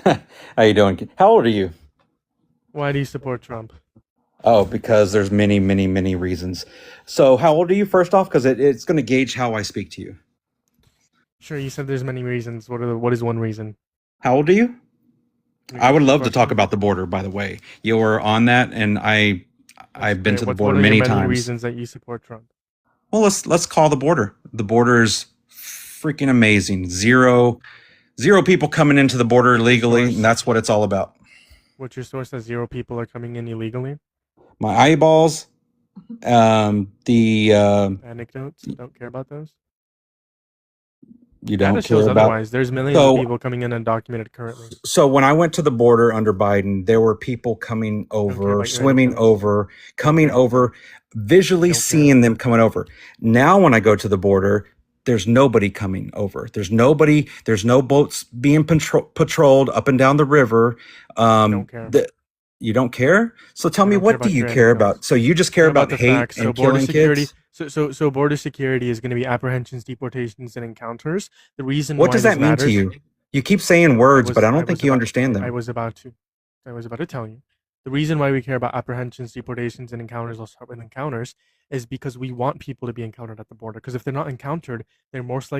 How you doing? How old are you? Why do you support Trump? Oh, because there's many, many, many reasons. So, how old are you first off? Because it's going to gauge how I speak to you. Sure, you said there's many reasons. What is one reason? How old are you? Can you I would repeat the love to talk question? about the border. By the way, you were on that, and That's I've been great. to the What border are your many many times. reasons that you support Trump? Well, let's call the border. The border is freaking amazing. Zero people coming into the border What's your legally, and source? that's what it's all about. What's your source that zero people are coming in illegally? My eyeballs, the Anecdotes? Don't care about those. you Data don't care shows about. otherwise. There's millions of So people coming in undocumented currently. So when I went to the border under Biden, there were people coming Don't care over, about your swimming anecdotes. over, Don't coming care. over, I visually don't care. seeing them coming over. Now when I go to the border, there's nobody coming over. There's nobody. There's no boats being patrolled up and down the river. I don't care. The, you don't care. So tell I me, don't care what do about you your care anecdotes. about? So you just care Care about about the hate facts. So and border killing security. kids? So border security is going to be apprehensions, deportations, and encounters. The reason What why does this that mean to matters. you? You keep saying I words, but was I I don't think was you about understand I them. was about to I was about to tell you. The reason why we care about apprehensions, deportations, and encounters, I'll start with encounters, is because we want people to be encountered at the border. Because if they're not encountered, they're most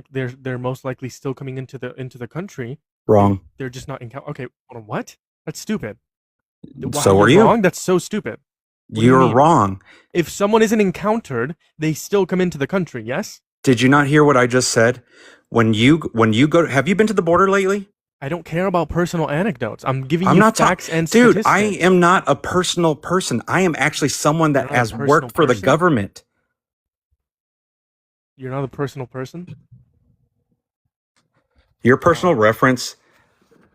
likely still coming into the country, and Wrong. they're just not encountered. Okay, hold on, what? That's stupid. How So are you're you. wrong? That's so stupid. What do you You're mean? wrong. If someone isn't encountered, they still come into the country. Yes. Did you not hear what I just said? When you go, have you been to the border lately? I don't care about personal anecdotes. I'm giving I'm you not talking, facts and dude. I statistics. am not a personal person. I am actually someone You're that not a has personal worked for the person. government. You're not a personal person. Your personal Wow. reference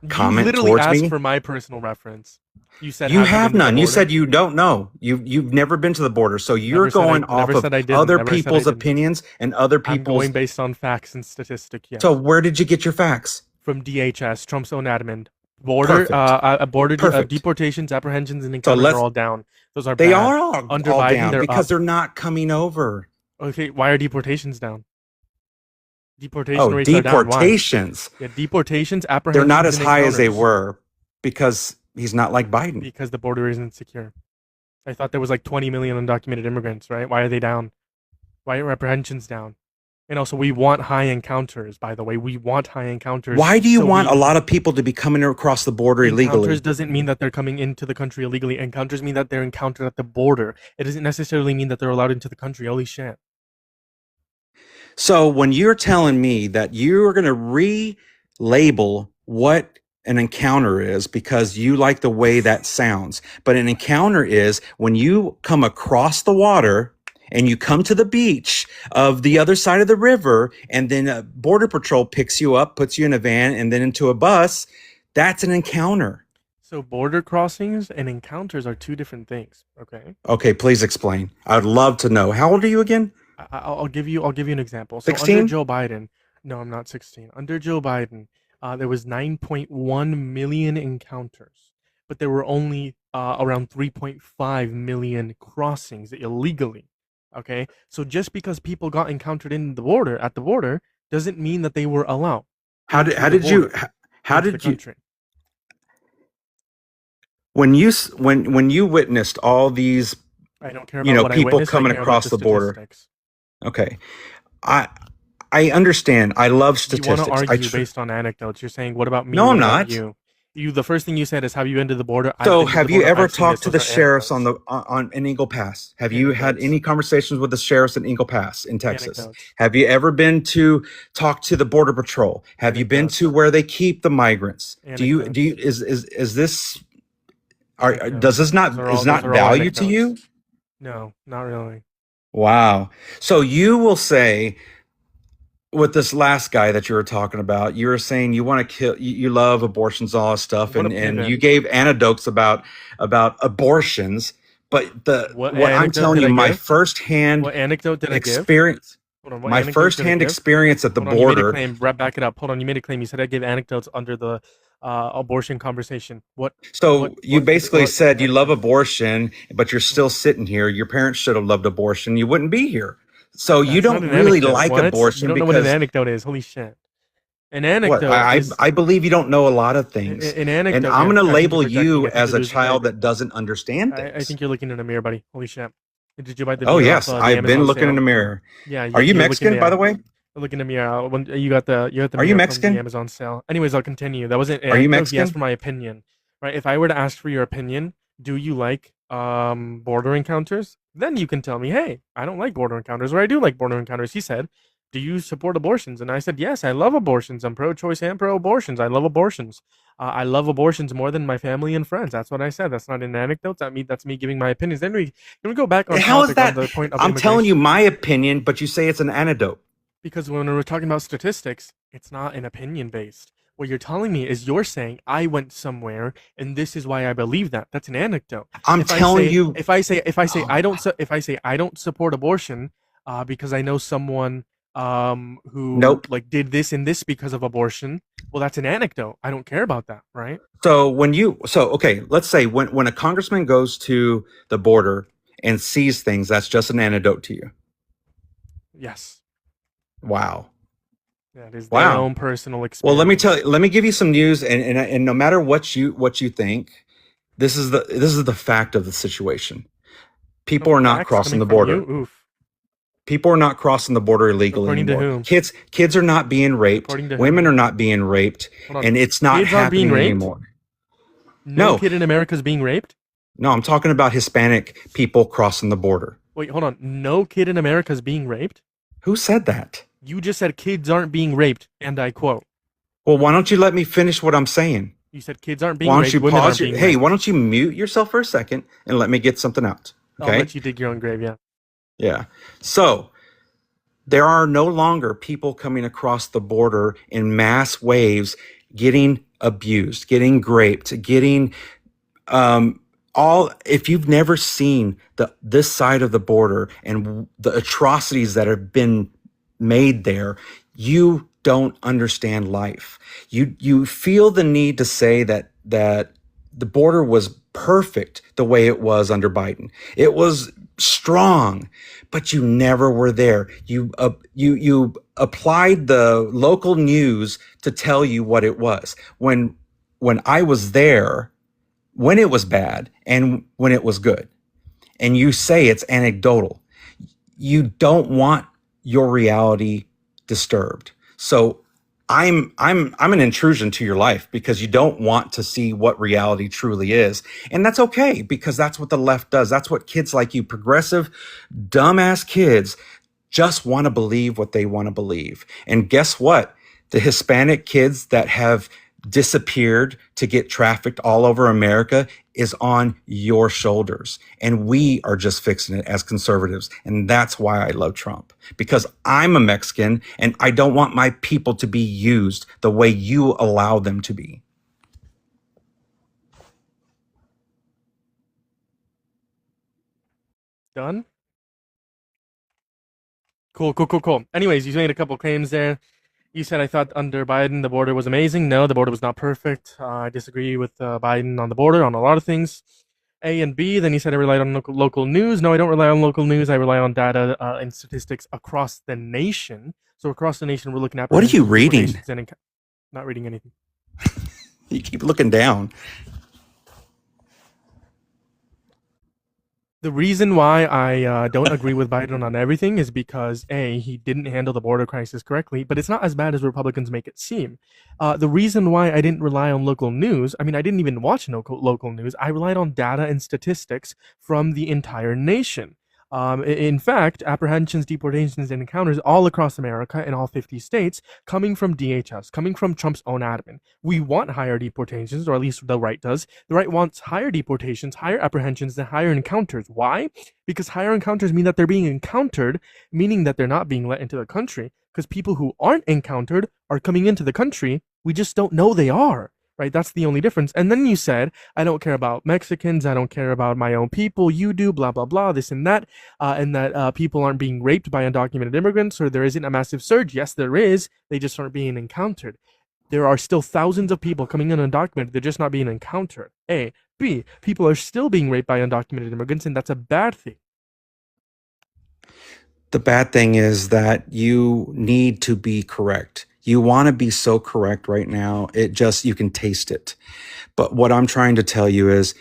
You comment literally towards asked me, for my personal reference. You said, you "Have you have been to the none. You border?" said you don't know. You've never been to the border, so you're Never said I. going off Never of said I didn't. other Never said I people's didn't. opinions and other I'm people's. going based on facts and statistic. So Yes, where did you get your facts? from DHS, Trump's own admin. Border, Perfect. Perfect. deportations, apprehensions, and So encounters are let's. all down. Those are They bad. are Under all Biden, down they're because up. they're not coming over. Okay, why are deportations down? Oh, Deportation rates are down. Why? deportations. Yeah, deportations, They're not apprehensions, as and high as they encounters were because he's not like Biden. because the border isn't secure. I thought there was like 20 million undocumented immigrants, right? Why are they down? Why are apprehensions down? And also, we want high encounters. By the way, we want high encounters. Why do you So want a we lot of people to be coming across the border encounters illegally? doesn't mean that they're coming into the country illegally. Encounters mean that they're encountered at the border. It doesn't necessarily mean that they're allowed into the country. Holy shit! So when you're telling me that you're going to relabel what an encounter is because you like the way that sounds, but an encounter is when you come across the water and you come to the beach of the other side of the river, and then a border patrol picks you up, puts you in a van, and then into a bus. That's an encounter. So border crossings and encounters are two different things. Okay. Okay, please explain. I'd love to know. How old are you again? I'll give you an example. So under 16? Joe Biden, no, I'm not 16. Under Joe Biden, there was 9.1 million encounters, but there were only around 3.5 million crossings illegally. Okay, so just because people got encountered in the border at the border doesn't mean that they were allowed How did into how the did you border, how into the did you country. when you witnessed all these, I don't care about what I people witnessed. I coming care about across the the border? statistics. Okay. I I understand. I love You want to statistics. argue based on anecdotes. You're saying, "What about me? No, I'm What about not. you?" The first thing you said is, "Have you been to the border?" I've So, been to the have you border. ever I've seen this. talked to Those the are sheriffs on anecdotes. the on in Eagle Pass? Have you had Anecdotes. any conversations with the sheriffs in Eagle Pass in Texas? Anecdotes. Have you ever been to talk to the border patrol? Have you been to Anecdotes. where they keep the migrants? Do you Anecdotes. is this are does Anecdotes. this not Those are is all. Those not are all value to anecdotes. you? No, not really. Wow. So you will say, with this last guy that you were talking about, you were saying you want to kill, you love abortions, all this stuff, What a and pivot. you gave anecdotes about abortions. But the What what I'm anecdote telling did you, I give? firsthand What anecdote did I give? experience, Hold on. What my anecdote did I firsthand give? experience at the Hold on. You made a border. claim. Back it up. Hold on. You made a claim. You said I gave anecdotes under the abortion conversation. What? What? So you What? basically What said you love anecdote? abortion, but you're still sitting here. Your parents should have loved abortion. You wouldn't be here. So you That's not don't an really anecdote. like What? You abortion don't know what an because anecdote is. Holy shit. An What? anecdote is I believe you don't know a lot of things, an and anecdote. I'm Yeah, going to I think you're label projecting. you I think as you're a losing. child that doesn't understand I things. think you're looking in a mirror, buddy. Holy shit! Did you buy the Oh mirror off yes, the I've been Amazon looking in the sale? mirror. Yeah, Are you you're looking Mexican, by there. the way? Look in the mirror when you got the Are you mirror from the Mexican? Amazon sale. Anyways, I'll continue. That wasn't an Are you anecdote. He asked Mexican? for my opinion, right? If I were to ask for your opinion, do you like border encounters? Then you can tell me, hey, I don't like border encounters, or I do like border encounters. He said, do you support abortions? And I said, yes, I love abortions. I'm pro-choice and pro-abortions. I love abortions. I love abortions more than my family and friends. That's what I said. That's not an anecdote. That's me giving my opinions. Then can we go back on How is topic on that? the point of I'm telling you immigration? my opinion, but you say it's an anecdote. Because when we're talking about statistics, it's not an opinion based. What you're telling me is you're saying I went somewhere and this is why I believe that. That's an anecdote. I'm telling you. If I say I don't support abortion because I know someone who Nope. like did this and this because of abortion, well that's an anecdote. I don't care about that, right? Okay, let's say when a congressman goes to the border and sees things, that's just an anecdote to you. Yes. Wow. That is their Wow. own personal Well, experience. let me give you some news, and no matter what you think, this is the fact of the situation. No People are not facts crossing coming the from you. border. Oof. People are not crossing the border illegally According to anymore. whom? Kids are not being raped. According to Women whom? are not being raped, Hold on. and it's not Kids aren't being happening raped? anymore. No No, kid in America is being raped? no, I'm talking about Hispanic people crossing the border. Wait, hold on. No kid in America is being raped? Who said that? You just said kids aren't being raped, and I quote. Well, why don't you let me finish what I'm saying? You said kids aren't being Why don't raped, you women pause aren't your, being hey, why raped. don't you mute yourself for a second and let me get something out? I'll Okay? let you dig your own grave, yeah. Yeah. So, there are no longer people coming across the border in mass waves getting abused, getting raped, getting all if you've never seen this side of the border and the atrocities that have been made there, you don't understand life. You feel the need to say that the border was perfect the way it was under Biden. It was strong, but you never were there. You applied the local news to tell you what it was. When I was there, when it was bad and when it was good, and you say it's anecdotal, you don't want your reality disturbed. So I'm an intrusion to your life because you don't want to see what reality truly is. And that's okay because that's what the left does. That's what kids like you, progressive, dumbass kids, just want to believe what they want to believe. And guess what? The Hispanic kids that have disappeared to get trafficked all over America is on your shoulders. And we are just fixing it as conservatives. And that's why I love Trump, because I'm a Mexican and I don't want my people to be used the way you allow them to be. Done? Cool. Anyways, you made a couple claims there. You said I thought under Biden the border was amazing. No, the border was not perfect. I disagree with Biden on the border on a lot of things. A and B. Then you said I relied on local news. No, I don't rely on local news. I rely on data and statistics across the nation. So across the nation, we're looking at What are you apprehensions, reading? deportations, and not reading anything. You keep looking down. The reason why I don't agree with Biden on everything is because A, he didn't handle the border crisis correctly, but it's not as bad as Republicans make it seem. The reason why I didn't rely on local news, I mean, I didn't even watch local news. I relied on data and statistics from the entire nation. In fact, apprehensions, deportations, and encounters all across America in all 50 states coming from DHS, coming from Trump's own admin. We want higher deportations, or at least the right does. The right wants higher deportations, higher apprehensions, and higher encounters. Why? Because higher encounters mean that they're being encountered, meaning that they're not being let into the country. Because people who aren't encountered are coming into the country. We just don't know they are. Right? That's the only difference. And then you said, I don't care about Mexicans. I don't care about my own people. You do, blah, blah, blah, this and that people aren't being raped by undocumented immigrants, or there isn't a massive surge. Yes, there is. They just aren't being encountered. There are still thousands of people coming in undocumented. They're just not being encountered. A. B. People are still being raped by undocumented immigrants, and that's a bad thing. The bad thing is that you need to be correct. You want to be so correct right now. You can taste it. But what I'm trying to tell you is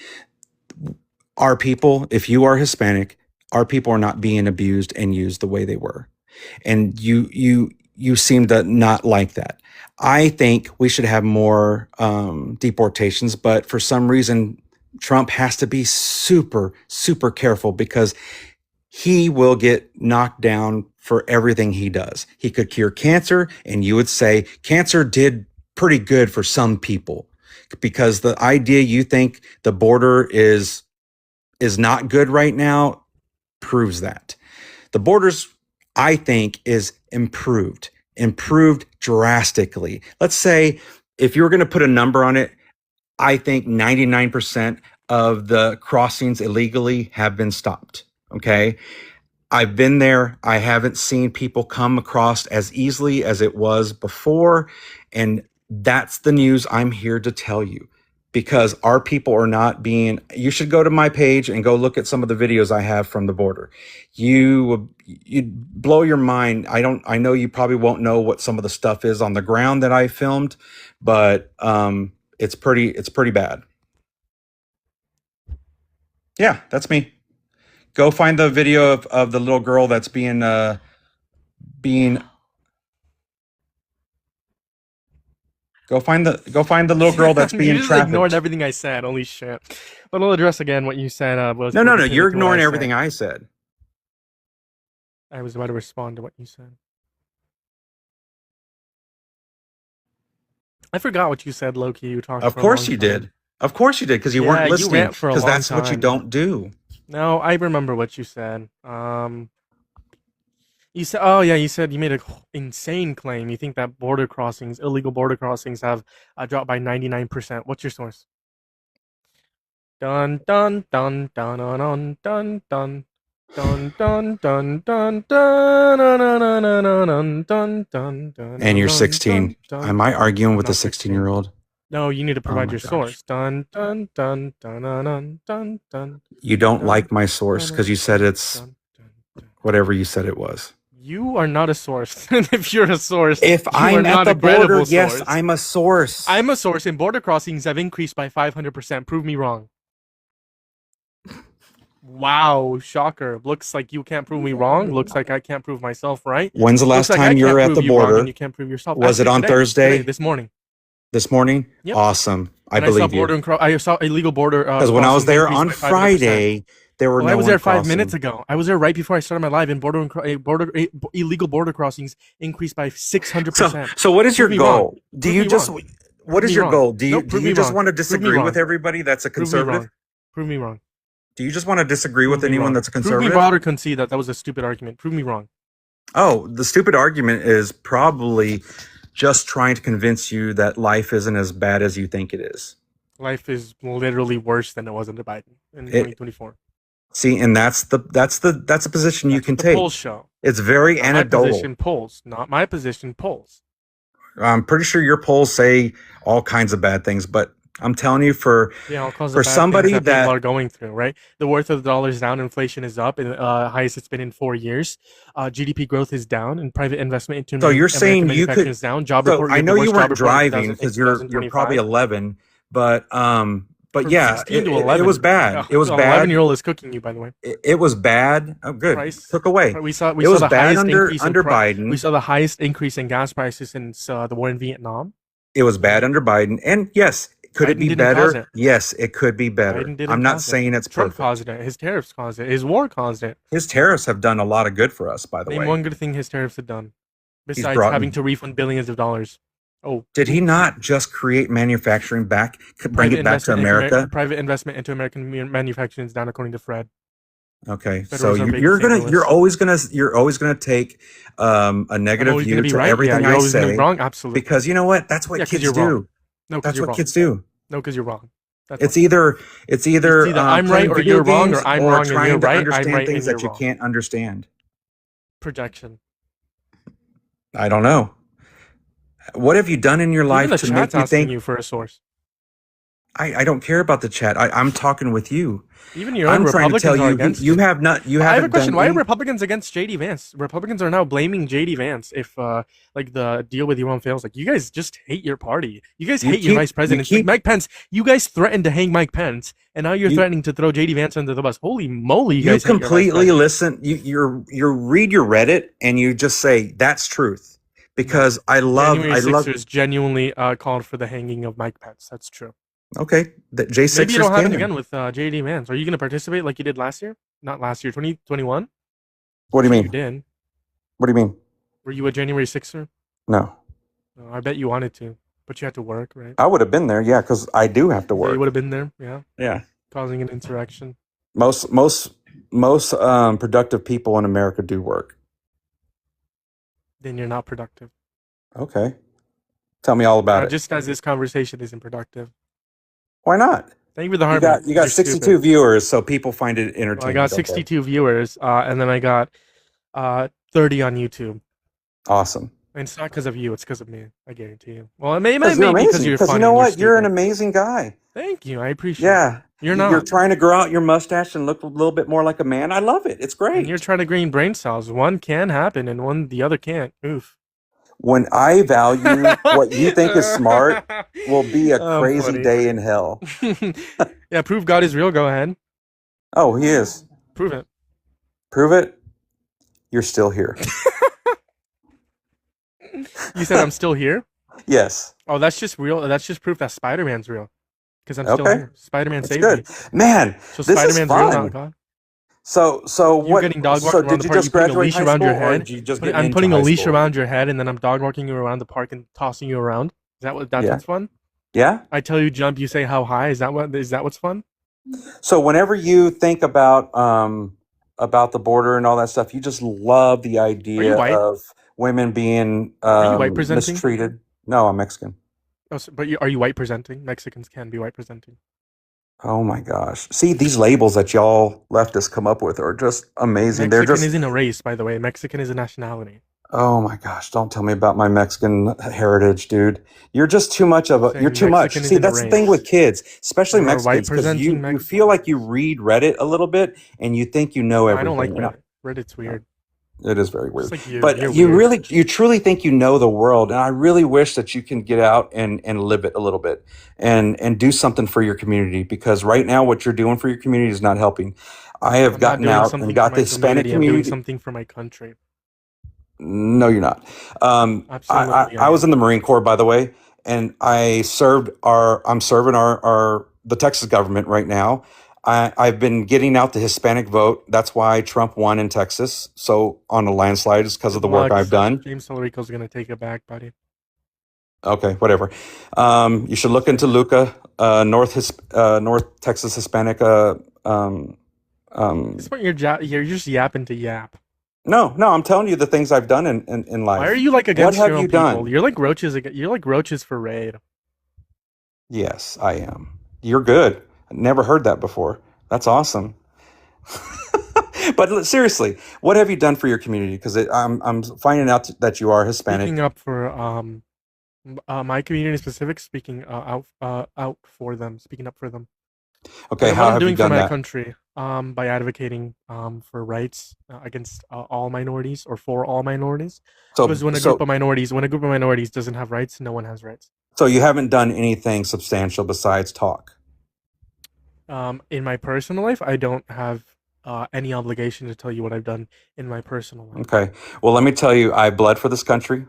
our people, if you are Hispanic, our people are not being abused and used the way they were. And you seem to not like that. I think we should have more deportations, but for some reason, Trump has to be super, super careful because he will get knocked down for everything he does. He could cure cancer, and you would say cancer did pretty good for some people because the idea you think the border is not good right now proves that. The borders, I think, is improved drastically. Let's say if you were going to put a number on it, I think 99% of the crossings illegally have been stopped. Okay. I've been there. I haven't seen people come across as easily as it was before. And that's the news I'm here to tell you because our people are not being, you should go to my page and go look at some of the videos I have from the border. You'd blow your mind. I know you probably won't know what some of the stuff is on the ground that I filmed, but it's pretty bad. Yeah, that's me. Go find the video of the little girl that's being go find the little girl that's You being just ignored trafficked. everything I said. Holy shit. But I'll address again what you said. Was No, pertaining you're to what ignoring I everything said. I said. I was about to respond to what you said. I forgot what you said, Loki. You talked Of for a long course you time. did. Of course you did because you Yeah, weren't you listening rant for a because long that's what you time. don't do. No, I remember what you said. You said, oh yeah, you said you made an insane claim. You think that illegal border crossings, have dropped by 99%. What's your source? Dun dun dun dun dun dun dun dun dun dun dun dun dun dun dun. And you're 16. Am I arguing with a 16-year-old? No, you need to Oh provide my your gosh. source. Dun dun dun dun dun dun dun. You don't like my source because you said it's whatever you said it was. You are not a source. If you're a source, If you I'm are at not the a border, credible yes, source. I'm a source. I'm a source, and border crossings have increased by 500%. Prove me wrong. Wow, shocker. Looks like you can't prove me wrong. Looks like I can't prove myself right. When's the last Looks like I time you can't were at prove the you wrong border? and you can't prove yourself. Was it Actually, on today, Thursday? this morning. This morning? Yep. Awesome. I And I saw believe you. border I saw illegal border Because when I was crossings there increase on by 500%. Friday, there were Well, no I was one there 5 crossing. minutes ago. I was there right before I started my live, and illegal border crossings increased by 600%. So what is your Prove me wrong. goal? Do Prove you me just wrong. what Prove is me your wrong. goal? Do you Nope, prove do you me just wrong. want to Prove me disagree with wrong. everybody that's a Prove me conservative? wrong. Prove me wrong. Do you just want to disagree with Prove me anyone wrong. that's a Prove conservative? me wrong or concede that was a stupid argument. Prove me wrong. Oh, the stupid argument is probably just trying to convince you that life isn't as bad as you think it is. Life is literally worse than it was under Biden in 2024. See, and that's the position you That's can what the take. polls show. It's very Not anecdotal. my position polls. Not my position polls. I'm pretty sure your polls say all kinds of bad things, but I'm telling you, for Yeah, all kinds for of bad somebody things that people that are going through, right? The worth of the dollar is down, inflation is up, and highest it's been in 4 years. GDP growth is down, and private investment into so you're American saying you manufacturing could. is down. Job So report. I You had know the you worst job weren't report in driving 2000 in because you're probably 2025. 11, but From yeah, 16 to it 11. was bad. It was An bad. 11-year-old is cooking you, by the way. It was bad. Oh, good. Price. Took away. We saw It was the bad highest under increase under in Biden. We saw the highest increase in gas prices since the war in Vietnam. It was bad under Biden, and yes, could it Biden be didn't cause better? it. Yes, it could be better. Biden didn't I'm not cause it. saying it's Trump perfect. caused it. His tariffs caused it. His war caused it. His tariffs have done a lot of good for us, by the Name way. one good thing his tariffs have done, besides brought having in- to refund billions of dollars. Oh, Did he not just create manufacturing back, bring it back to America? Private investment into American manufacturing is down, according to Fred. Okay, Federal so Reserve you're always gonna take a negative always view gonna be to right. everything You're I always gonna say be wrong. Absolutely. because you know what? That's what Yeah, 'cause kids you're do. wrong. No, That's you're what wong. kids do. No, because you're wrong. That's It's why. either It's either I'm right playing or video you're wrong, or games I'm wrong and trying you're to right. I'm understand right things and that you're you wrong. can't understand. Projection. I don't know. What have you done in your Even life the to make chat's you asking think? you for a source. I don't care about the chat. I'm talking with you. Even your own I'm trying to tell Republicans are you, against you it. have not, you I have a haven't question. done Why are any. Republicans against JD Vance? Republicans are now blaming JD Vance if like the deal with Iran fails. Like you guys just hate your party. You guys You hate your keep, vice you presidents. Like keep, Mike Pence. You guys threatened to hang Mike Pence, and now you're you, threatening to throw JD Vance under the bus. Holy moly, you you guys hate your vice completely president. listen. You read your Reddit and you just say that's truth No. because I love, January I love. Sixers genuinely called for the hanging of Mike Pence. That's true. Okay, the J Maybe Sixers it'll happen can. again with JD Vance. Are you going to participate like you did last year? Not last year, 2021? What I'm do you sure you mean? did. What do you mean? Were you a January Sixer? No, No, I bet you wanted to, but you had to work, right? I would have been there. Yeah, because I do have to Yeah, you would work. have been there. Yeah, Yeah, causing an insurrection. most most most productive people in America do work. Then you're not productive. Okay, tell me all about it. Just as this conversation isn't productive. Why not? Thank you for the You heartburn. got 'Cause you're 62 stupid. viewers, so people find it Well, I entertaining, got don't they? 62 viewers, and then I got 30 on YouTube. Awesome. And it's not because of you; it's because of me. I guarantee you. Well, it may Because you're be because amazing. you're Because you funny know and you're what? You're an stupid. amazing guy. Thank you. I appreciate it. Yeah. You're You're not. trying to grow out your mustache and look a little bit more like a man. I love it. It's And you're great. trying to green brain cells. One can happen, and the other can't. Oof. When I value what you think is smart, will be a I'm crazy funny. day in hell. Yeah, prove God is real. Go ahead. Oh, he is. Prove it. Prove it. You're still here. You said I'm still here? Yes. Oh, that's just real. That's just proof that Spider Man's real. Because I'm still Okay. here. Spider Man It's saved good. me. Man, So this Spider is Man's real, not fun. God. So You're getting dog walked around did the you park. just You're putting a graduate leash high around your school or head. did you just get I'm into putting a high leash school? around your head, and then I'm dog walking you around the park and tossing you around. That's Yeah. what's fun? Yeah? I tell you jump, you say how high. Is that what's fun? So whenever you think about the border and all that stuff, you just love the Are you idea white? of women being Are you white presenting? mistreated. No, I'm Mexican. Oh, but are you white presenting? Mexicans can be white presenting. Oh my gosh. See, these labels that y'all leftists come up with are just amazing. They're Mexican just, isn't a race, by the way. Mexican is a nationality. oh my gosh, don't tell me about my Mexican heritage, dude. You're just too much of I'm a, you're saying too much. Mexican See, isn't a that's the thing with race. kids, especially There are white Mexicans, because presenting you feel like you Mexicans. read Reddit a little bit and you think you know No, I don't like everything. Reddit. Reddit's No. weird. It is very Just weird. like you. You're But you weird. really, you truly think you know the world. And I really wish that you can get out and live it a little bit and do something for your community because right now what you're doing for your community is not helping. I have I'm not gotten doing out and something for got the my Hispanic community. I'm doing community. something for my country. No, you're not. Absolutely, I I was in am. the Marine Corps, by the way, and I'm serving the Texas government right now. I've been getting out the Hispanic vote. That's why Trump won in Texas. So on a landslide is because of Good the work luck. I've done. James Tallarico's gonna take it back, buddy. Okay, whatever. You should look into Luca, North Texas Hispanic. At this point, you're just yapping to yap. No, I'm telling you the things I've done in Why are life. you like What against have your you own people? done? You're like roaches. You're like roaches for raid. Yes, I am. You're good. I never heard that before. That's awesome. But seriously, what have you done for your community? Because I'm finding out that you are Hispanic. Speaking up for my community specific, speaking out for them, speaking up for them. Okay, What how I'm have you doing for done my that? country, by advocating for rights against all minorities or for all minorities. So Because when a group of minorities doesn't have rights, no one has rights. so you haven't done anything substantial besides talk. In my personal life, I don't have any obligation to tell you what I've done in my personal life. Okay. Well, let me tell you, I bled for this country.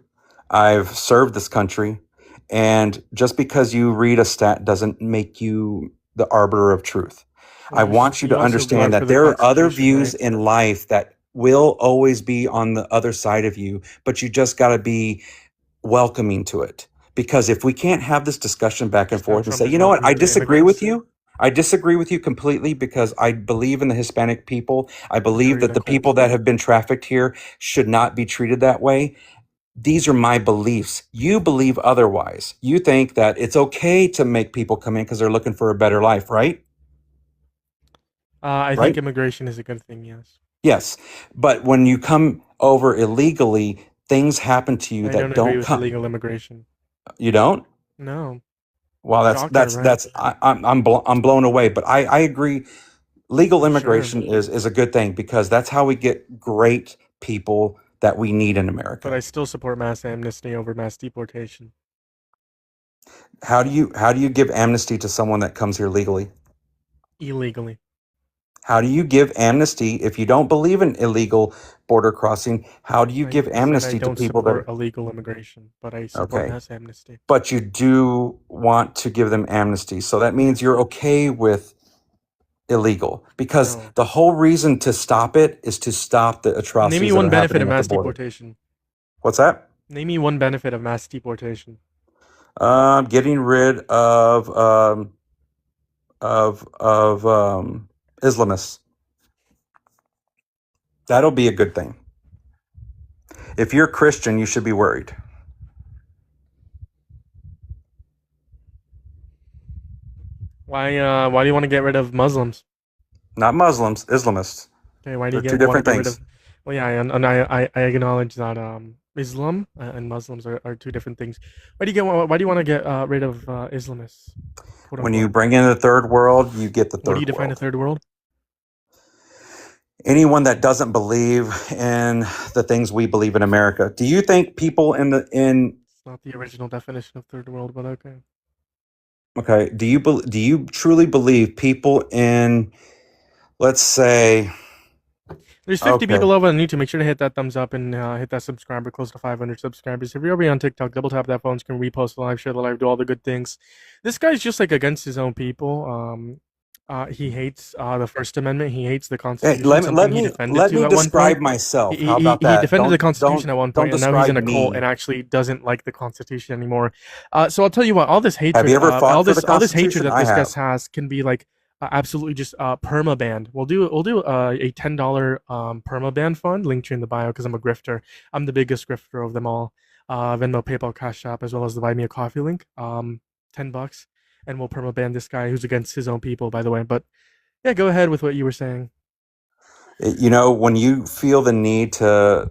I've served this country. And just because you read a stat doesn't make you the arbiter of truth. I want you to You also understand bled for that the there are other Constitution, views right? in life that will always be on the other side of you, but you just got to be welcoming to it. Because if we can't have this discussion back and Just that forth and Trump say, is you know what, I welcoming to disagree with immigrants. you. I disagree with you completely because I believe in the Hispanic people. I believe Very that the people that defensive. have been trafficked here should not be treated that way. These are my beliefs. You believe otherwise. You think that it's okay to make people come in because they're looking for a better life, right? I think Right? immigration is a good thing. Yes. Yes. But when you come over illegally, things happen to you I that don't agree don't with come. illegal immigration. You don't? No. Wow, Shocker, right? I'm blown away. But I agree. Legal Sure. immigration is a good thing because that's how we get great people that we need in But I America. still support mass amnesty over mass deportation. How do you give amnesty to someone that comes here legally? Illegally. How do you give amnesty if you don't believe in illegal border crossing? How do you I give said I amnesty to don't people that? support illegal immigration, but I support Okay, mass amnesty. but you do want to give them amnesty, so that means Yes. you're okay with illegal because No. the whole reason to stop it is to stop the Name me atrocities that one are benefit happening of at the mass border. deportation. What's that? Name me one benefit of mass deportation. Getting rid of Islamists. That'll be a good thing. If you're Christian, you should be worried. Why do you want to get rid of Muslims? Not Muslims, Islamists. Okay, why do They're you two want to different get rid of? things. Well, yeah, and I acknowledge that Islam and Muslims are two different things. Why do you want to get rid of Islamists, quote When you unquote? bring in the third world, you get the What do you third define a world. third world? Anyone that doesn't believe in the things we believe in America. Do you think people in It's not the original definition of third world, but okay. okay, do you truly believe people in, let's say, There's 50 okay. people over on YouTube. Make sure to hit that thumbs up and hit that subscriber. Close to 500 subscribers. If you're already on TikTok, double tap that phone screen, repost the live, share the live, do all the good things. This guy's just like against his own people. He hates the First Amendment. He hates the Hey, Constitution. Something he defended let to me at one describe point. myself. How He about he that? defended the Constitution at one Don't point, and now he's in describe a cult me. and actually doesn't like the Constitution anymore. So I'll tell you what, all this Have hatred, you ever fought for the all this hatred Constitution? that I this guy have. has can be like absolutely just perma banned. We'll do a $10 perma ban fund. Linked in the bio because I'm a grifter. I'm the biggest grifter of them all. Venmo, PayPal, Cash App, as well as the Buy Me a Coffee link. $10, and we'll perma ban this guy who's against his own people, by the way. But yeah, go ahead with what you were saying. You know, when you feel the need to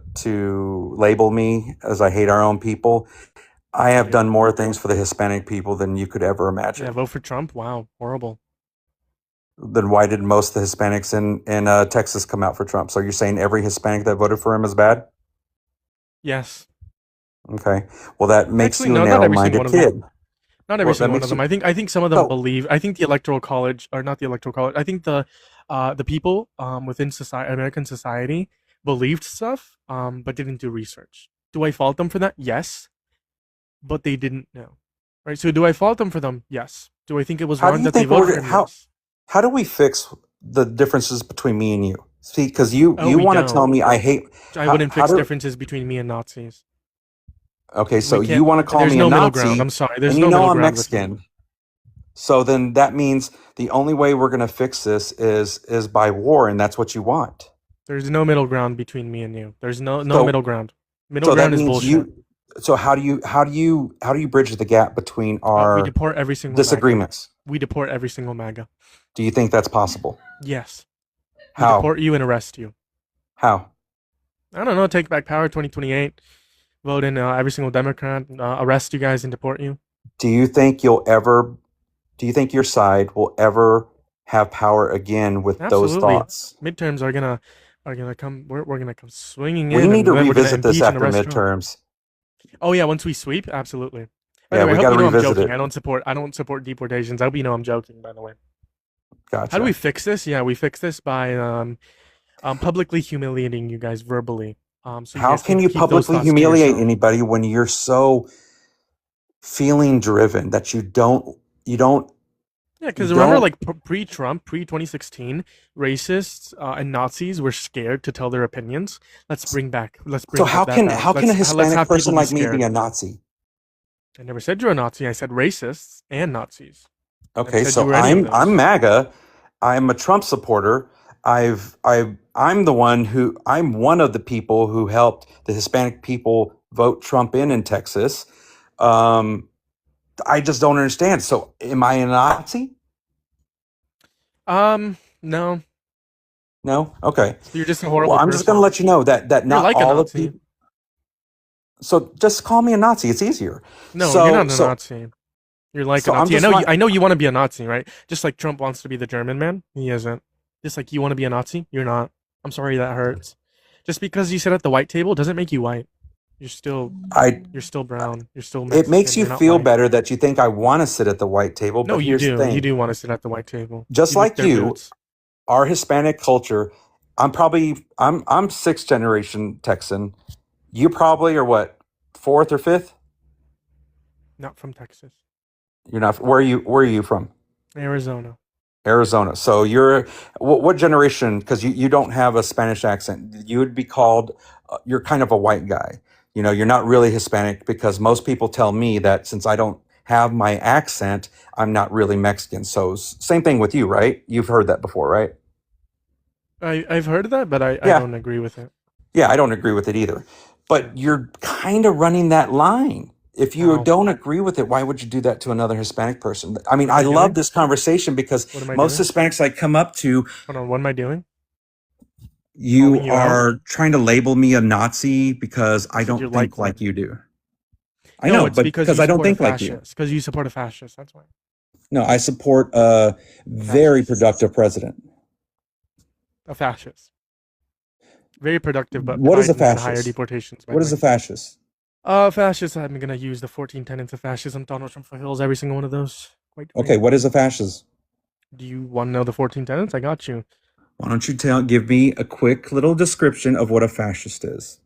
label me as I hate our own people, I I have do. done more things for the Hispanic people than you could ever Yeah, imagine. vote for Trump. Wow, horrible. Then why did most of the Hispanics in Texas come out for Trump? So you're saying every Hispanic that voted for him is bad? Yes. Okay. Well, that makes Actually, you a no, not every single one narrow-minded of them. kid. Not every Well, that single one of makes them. you I think some of them so. believe. I think the electoral college, or not the electoral college. I think the people within society, American society, believed stuff, but didn't do research. Do I fault them for that? Yes, but they didn't know. Right. So do I fault them for them? Yes. Do I think it was How do wrong you that they think voted for we're him? Yes. how do we fix the differences between me and you? See, because you Oh, you we want to tell don't. me I hate I wouldn't how fix do differences between me and Nazis. okay, so We you can't. want to call There's me a no middle ground. Nazi I'm sorry. and There's you no know middle I'm ground with me. Mexican. So then that means the only way we're going to fix this is by war, and that's what you want. There's no middle ground between me and you. There's no So middle ground. Middle so that ground is means bullshit. you so how do you bridge the gap between We our deport every single MAGA. disagreements? We deport every single MAGA. Do you think that's possible? Yes. We How? deport you and arrest you. How? I don't know. Take back power 2028. Vote in every single Democrat. Arrest you guys and deport you. Do you think you'll ever do you think your side will ever have power again with those Absolutely. thoughts? Midterms are gonna come. We're gonna come swinging We in, need to and then we're gonna revisit this impeach and after arrest Trump. midterms. Oh yeah, once we sweep, absolutely. By Yeah, the way, I we hope got to you know I'm revisit joking. it. I don't support deportations. I hope you know I'm joking. By the way, how do we Gotcha. fix this? Yeah, we fix this by publicly humiliating you guys verbally. So you How guys can can you keep those publicly thoughts to humiliate yourself. anybody when you're so feeling driven that Yeah, you because remember, don't like pre-Trump, pre-2016, racists and Nazis were scared to tell their opinions. Let's so bring that back. how can a Let's Hispanic have people person be like me be scared. a Nazi? I never said you're a Nazi. I said racists and Nazis. Never Okay, said you so were any of I'm those. MAGA. I'm a Trump supporter. I'm one of the people who helped the Hispanic people vote Trump in Texas. Um, I just don't understand. So am I a Nazi? No. No. Okay. You're just a Well, horrible I'm just going to person. let you know that You're not like a all of Nazi. people. So just call me a Nazi. It's easier. No, you're not a So Nazi. You're like a So I'm Nazi. just like, I know you want to be a Nazi, right? Just like Trump wants to be the German man. He isn't. Just like you want to be a Nazi, you're not. I'm sorry that hurts. Just because you sit at the white table doesn't make you white. You're still I you're still brown. You're still it makes Mexican. you You're not feel white. better that you think I want to sit at the white table, No, but you here's the do. You thing. do want to sit at the white table. Just You lick like their you, boots. our Hispanic culture, I'm sixth generation Texan. You probably are what, fourth or fifth? Not from Texas. You're not. Where are you from? Arizona. Arizona. So you're what generation? Because you don't have a Spanish accent. You would be called. You're kind of a white guy. You're not really Hispanic because most people tell me that since I don't have my accent, I'm not really Mexican. So same thing with you, right? You've heard that before, right? I've heard of that, but I Yeah. don't agree with it. Yeah, I don't agree with it either. Yeah. But you're kind of running that line. If you How? don't agree with it, why would you do that to another Hispanic person? I mean, What am I I love doing? this conversation because What am I most doing? Hispanics I come up to, Hold on. What am I doing? you Calling you out? are trying to label me a Nazi because I You said you don't like think like one. you do. I No, know, it's but because because you I don't support a think like you. fascist. Because you support a fascist. That's why. No, I support a very Fascist. productive president. A fascist. Very productive, but What is a Biden had higher fascist? deportations, by What the is way. a fascist? Fascist, I'm gonna use the 14 tenets of fascism. Donald Trump fulfills every single one of those. Quite Okay, great. what is a fascist? Do you want to know the 14 tenets? I got you. Why don't you give me a quick little description of what a fascist is?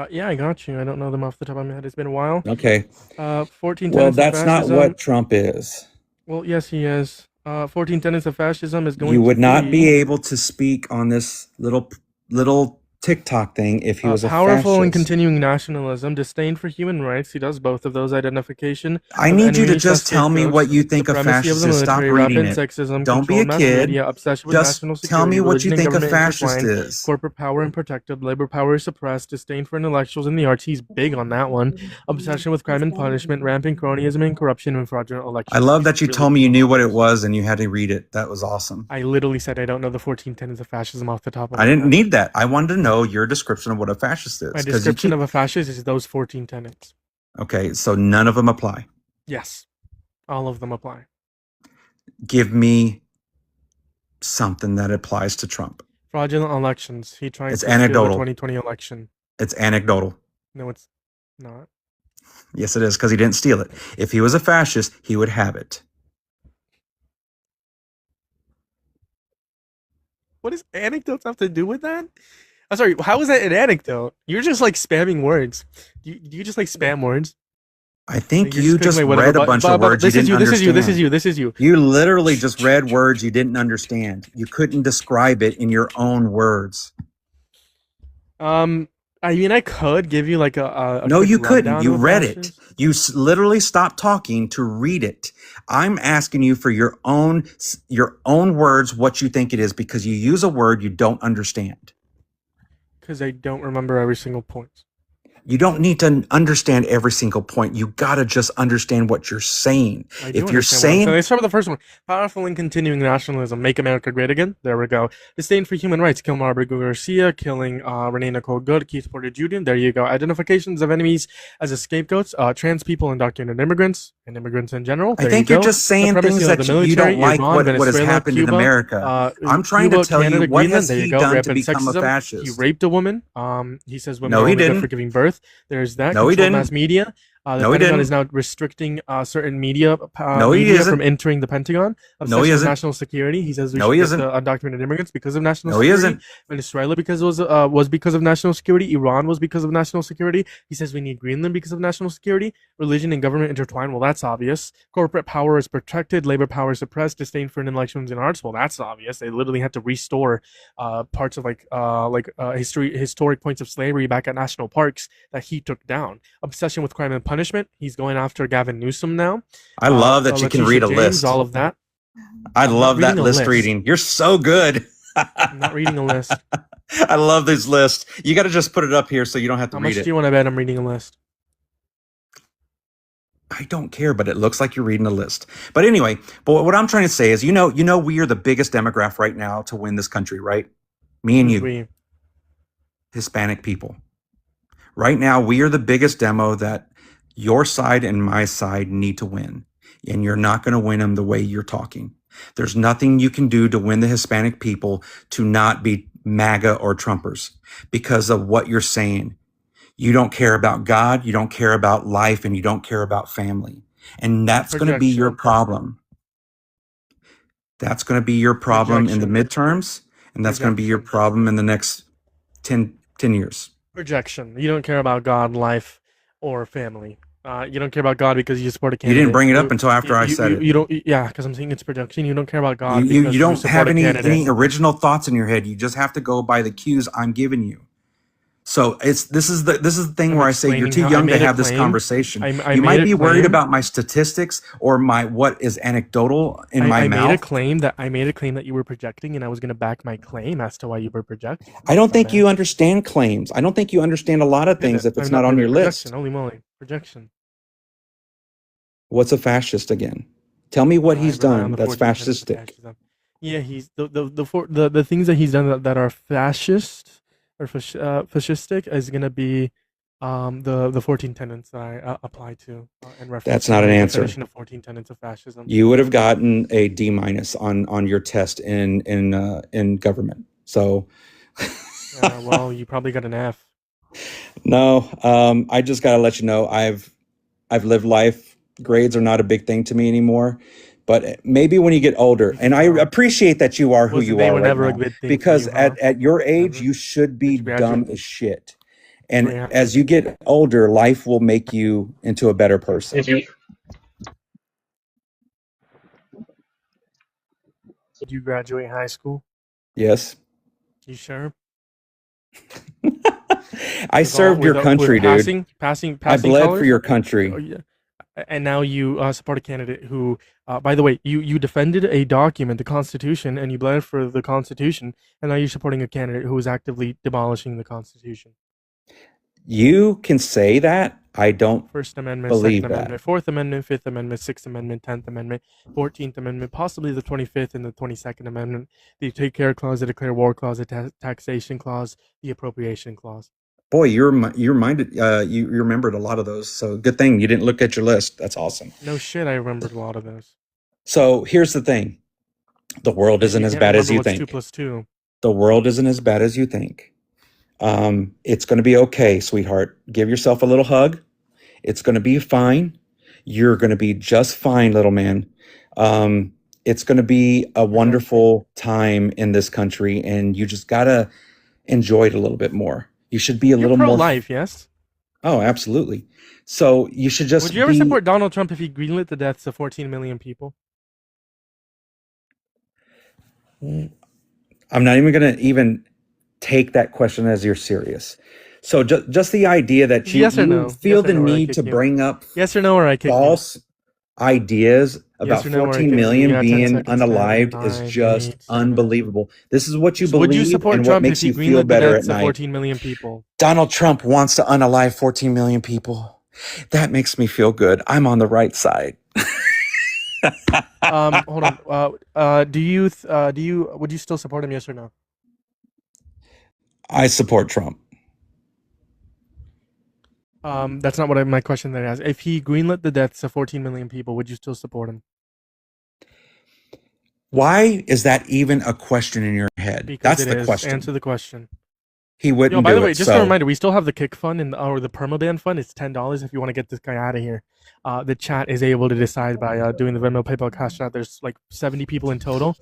Yeah, I got you. I don't know them off the top of my head. It's been a while. Okay. 14 Well, tenets of that's not fascism. what Trump is. Well, yes, he is. 14 tenets of fascism is going You would to not be be able to speak on this little TikTok thing if he was a powerful and fascist. continuing nationalism, disdain for human rights. He does both of those. Identification I of need you to enemies as just tell me what scapegoats, you think a supremacy of fascist the is. Stop military, reading rapid it. sexism, Don't be a controlled mass kid. media, obsession with Just national tell security, me what you religion and think a government fascist intertwined, is. corporate power and protected, labor power is suppressed, disdain for intellectuals in the arts. He's big on that one. Obsession with crime and punishment, rampant cronyism and corruption, and fraudulent elections. I love He's that you really told me big you on knew all what it those. was and you had to read it. That was awesome. I literally said I don't know the 14 tenets of fascism off the top of I my didn't head. need that. I wanted to know your description of what a fascist is. My 'cause you description keep- of a fascist is those 14 tenets. Okay, so none of them apply. Yes, all of them apply. Give me something that applies to Trump. Fraudulent elections. He tried It's to steal the anecdotal. 2020 election. It's anecdotal. No, it's not. Yes, it is, because he didn't steal it. If he was a fascist, he would have it. What does anecdotes have to do with that? I'm sorry. How is that an anecdote? You're just like spamming words. Do you just like spam words? I think You're you clicking, just like, whatever read a button- bunch of words you This is didn't you. This is you. understand. This is you. This is you. You literally just read words you didn't understand. You couldn't describe it in your own words. I mean, I could give you like a No, quick you couldn't. rundown You of read fascists. it. You literally stopped talking to read it. I'm asking you for your own words what you think it is, because you use a word you don't understand. Because I don't remember every single point. You don't need to understand every single point. You gotta just understand what you're saying. I do If you're understand what I'm saying, Let's start with the first one. Powerful and continuing nationalism. Make America great again. There we go. Disdain for human rights. Kill Marbury Garcia. Killing Renee Nicole Good. Keith Porter Jr. There you go. Identifications of enemies as a scapegoats. Trans people, undocumented immigrants, and immigrants in general. I There think you you're go. just saying Supremacy things of that the you don't military, like Iran, what has Venezuela, happened in Cuba, America. I'm trying to tell Canada, you, what Greenland. has There you he go. done to Rampant become a sexism. He fascist? raped a woman. He says women No, are he only good didn't. for giving birth. There's that. No, he Controlled mass didn't. media. The No, he Pentagon didn't. is now restricting certain media No, he media isn't. from entering the Pentagon. No, Obsession he with isn't. national security. He says we No, should he get isn't. the undocumented immigrants because of national No, he security. isn't. Venezuela because it was because of national security. Iran was because of national security. He says we need Greenland because of national security. Religion and government intertwined. Well, that's obvious. Corporate power is protected. Labor power is suppressed. Disdain for intellectuals and arts. Well, that's obvious. They literally had to restore parts of historic points of slavery back at national parks that he took down. Obsession with crime and punishment. He's going after Gavin Newsom now. I love that you can read a James, list. all of that. I I'm not love that reading a list list. reading. You're so good. I'm not reading a list. I love this list. You got to just put it up here so you don't have to How much read do it. you want to bet I'm reading a list? I don't care, but it looks like you're reading a list. But anyway, but what I'm trying to say is, we are the biggest demographic right now to win this country, right? Me and you, We. Hispanic people. Right now, we are the biggest demo that Your side and my side need to win, and you're not going to win them the way you're talking. There's nothing you can do to win the Hispanic people to not be MAGA or Trumpers because of what you're saying. You don't care about God, you don't care about life, and you don't care about family. And that's going to be your Projection. problem. That's going to be your problem in the Projection. midterms, and that's going to be your Projection. problem in the next 10 years. Projection. You don't care about God, life, or family. You don't care about God because you support a You candidate. didn't bring it up until after I said it. You don't. Yeah, because I'm saying it's projection. You don't care about God You because don't support have a candidate. any original thoughts in your head. You just have to go by the cues I'm giving you. So this is the thing I'm where I say you're explaining too how I young to made a have this claim. conversation. I You made might a be worried claim. about my statistics or my what is anecdotal in my I made a mouth. claim that you were projecting, and I was going to back my claim as to why you were projecting. I don't think you understand claims. I don't think you understand a lot of things if it's not on your list. Projection. Holy moly, projection. What's a fascist again? Tell me what he's I rely on done the that's 14 tenets of fascistic. fascism. Yeah, he's the things that he's done that are fascist or fascistic is gonna be the 14 tenets that I apply to and reference. That's not an the answer. definition of 14 tenets of fascism. You would have gotten a D- on your test in government. So Well, you probably got an F. no, I just got to let you know I've lived life. Grades are not a big thing to me anymore. But maybe when you get older, and I appreciate that you are who you They are were right never a now, good thing for because you, huh? at your age, Never? you should be Did you graduate? dumb as shit. And Yeah. as you get older, life will make you into a better person. Did you graduate high school? Yes. You sure? I served your country, dude. Passing I bled colors? for your Oh, country. yeah. And now you support a candidate who, by the way, you defended a document, the Constitution, and you bled for the Constitution, and now you're supporting a candidate who is actively demolishing the Constitution. You can say that. I don't First Amendment, believe Second that. Amendment, Fourth Amendment, Fifth Amendment, Sixth Amendment, 10th Amendment, 14th Amendment, possibly the 25th and the 22nd Amendment, the Take Care Clause, the Declare War Clause, the Taxation Clause, the Appropriation Clause. Boy, you're minded. You remembered a lot of those. So good thing you didn't look at your list. That's awesome. No shit, I remembered a lot of those. So here's the thing: the world isn't as bad as you think. 2+2. The world isn't as bad as you think. It's going to be okay, sweetheart. Give yourself a little hug. It's going to be fine. You're going to be just fine, little man. It's going to be a wonderful time in this country, and you just gotta enjoy it a little bit more. You should be a little more pro-life, yes? Oh, absolutely. So you should just. Would you ever support Donald Trump if he greenlit the deaths of 14 million people? I'm not even going to even take that question as you're serious. So just the idea that you, yes or no? feel the need to bring up yes or no, or I kick false ideas about 14 million being unalived is just unbelievable. This is what you believe would you support and Trump what makes if you he feel greenlit better the at deaths of night. 14 million people? Donald Trump wants to unalive 14 million people. That makes me feel good. I'm on the right side. Hold on. Would you still support him? Yes or no? I support Trump. That's not what my question there is. If he greenlit the deaths of 14 million people, would you still support him? Why is that even a question in your head? Because that's the question. Answer the question. He wouldn't. By the way, just a reminder: we still have the Kick Fund or the Permaban Fund. It's $10 if you want to get this guy out of here. The chat is able to decide by doing the Venmo, PayPal, Cash App. There's like 70 people in total.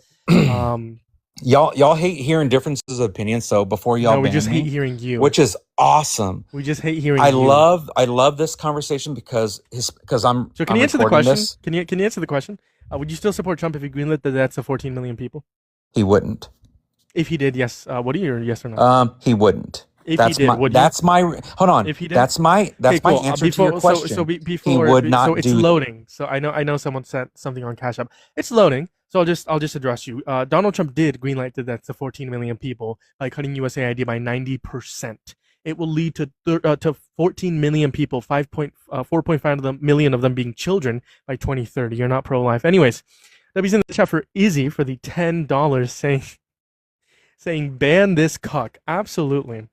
Y'all hate hearing differences of opinion. So before y'all, no, we just hate hearing you, which is awesome. We just hate hearing. I love this conversation because I'm. So can you answer the question? Can you answer the question? Would you still support Trump if he greenlit the deaths of 14 million people? He wouldn't. If he did, yes. What are your yes or no? He wouldn't. If that's he did, my. That's my. Hold on. If he did, that's my answer to your question. Before, he would not. So it's loading. So I know someone said something on Cash App. It's loading. So I'll just address you. Donald Trump did greenlight the deaths of 14 million people by cutting USAID by 90%. It will lead to 14 million people, 4.5 million of them being children by 2030. You're not pro-life. Anyways, W's in the chat for Izzy for the $10 saying ban this cuck. Absolutely.